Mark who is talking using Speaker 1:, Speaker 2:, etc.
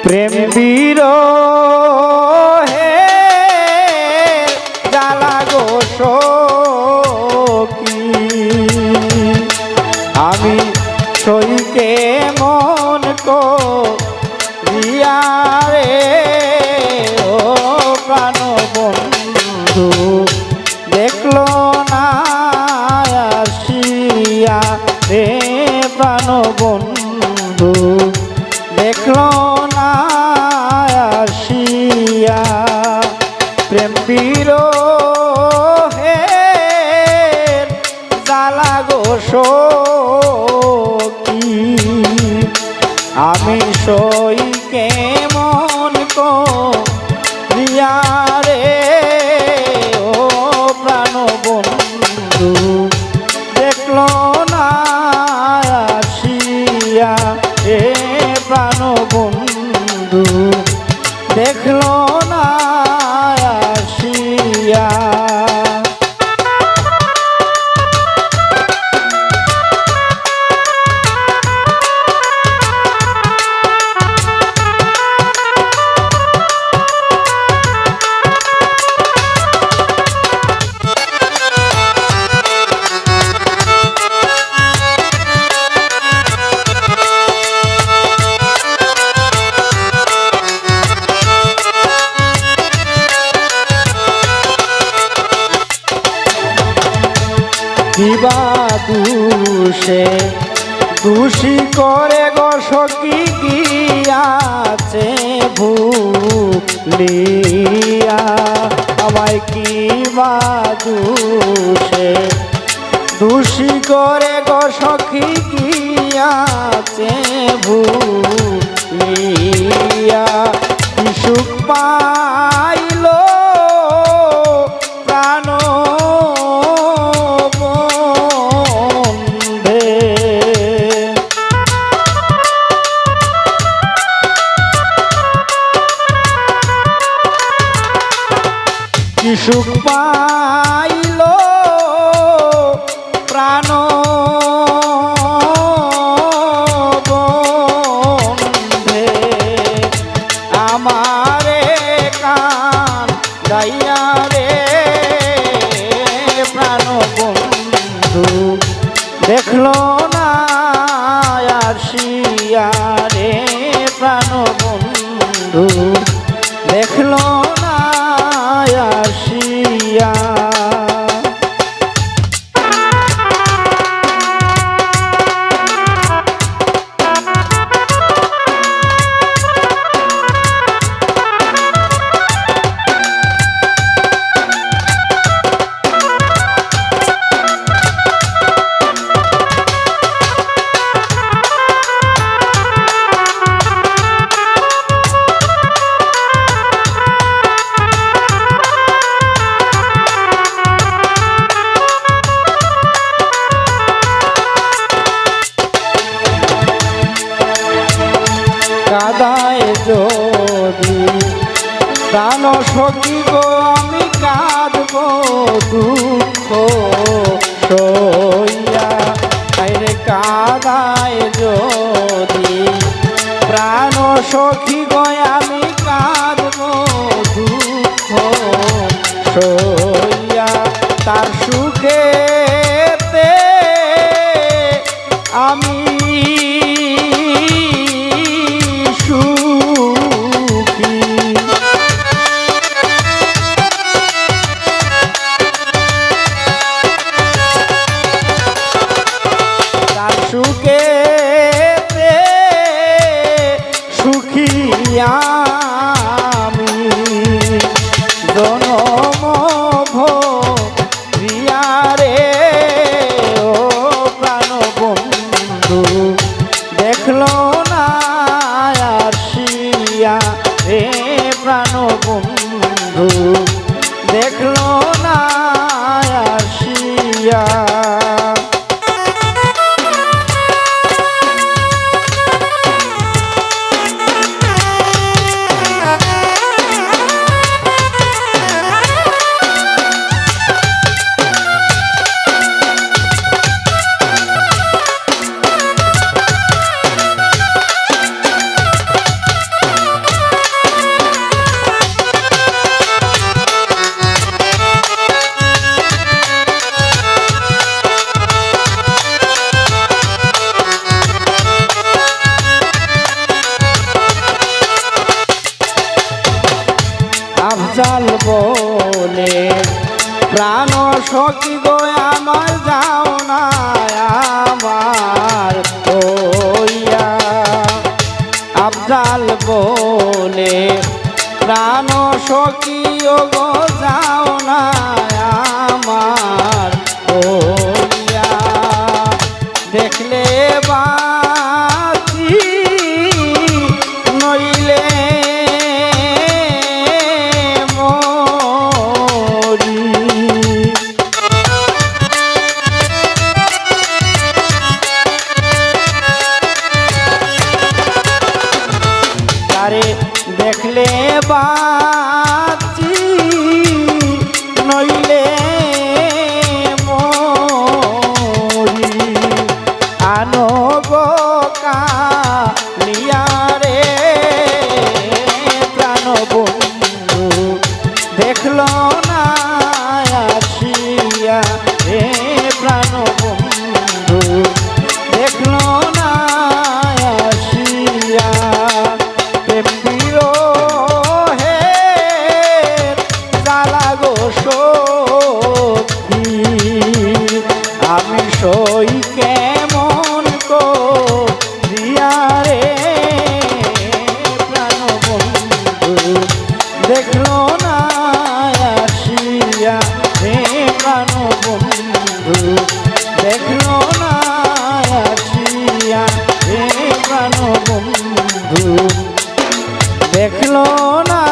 Speaker 1: প্রেম বিরহে জ্বালা গো সখী আমি সইকে মন করিয়া রে ও প্রাণ বন্ধু দেখলো না আসিয়া রে প্রাণ বন্ধু দেখলো না আসিয়া প্রেম বিরহে জ্বালা গো সখী আমি সইকে মন করিয়া রে ও প্রাণ বন্ধু দেখলো না আসিয়া রে প্রাণ বন্ধু দেখলো না আসিয়া দিবা দুষে দোষী করে গো সখী গিয়াছে ভুলিয়া আমায় কিবা দুষে দোষী করে গো সখী গিয়াছে ভুলিয়া কি সুখ পাইল প্রাণ কি সুখ পাইল প্রাণ বন্ধে আমারে কান গাইয়া রে প্রাণ বন্ধু দেখলো না আসিয়া রে প্রাণ বন্ধু দেখলো না আসিয়া কাদায় যদি প্রাণ সখী গো আমি কাঁদব দুঃখ সইয়া আরে কাদায় যদি প্রাণ সখী গো আমি কাঁদব দুঃখ সইয়া তার সুখেতে আমি সুখেতে সুখী আমি জনম ভরিয়া রে ও প্রাণ বন্ধু দেখলো না আসিয়া রে প্রাণ বন্ধু দেখলো না আসিয়া আফজাল বলে প্রাণ সখী গো আমার যাও না আমার হইয়া। আফজাল বলে প্রাণ সখী গো যাও না আমার হইয়া। দেখলে বাঁচি নইলে মরি। তারে দেখলে বাঁচি নইলে মরি। আনো গো কালিয়া রে প্রাণ বন্ধু দেখলো না আসিয়া রে প্রাণ বন্ধু দেখলো না আসিয়া। প্রেম বিরহে জ্বালা গো সখী আমি সই কেমন করিয়া রে প্রাণ বন্ধু দেখলো না আসিয়া রে প্রাণ বন্ধু দেখলো না আসিয়া রে প্রাণ বন্ধু দেখলো না।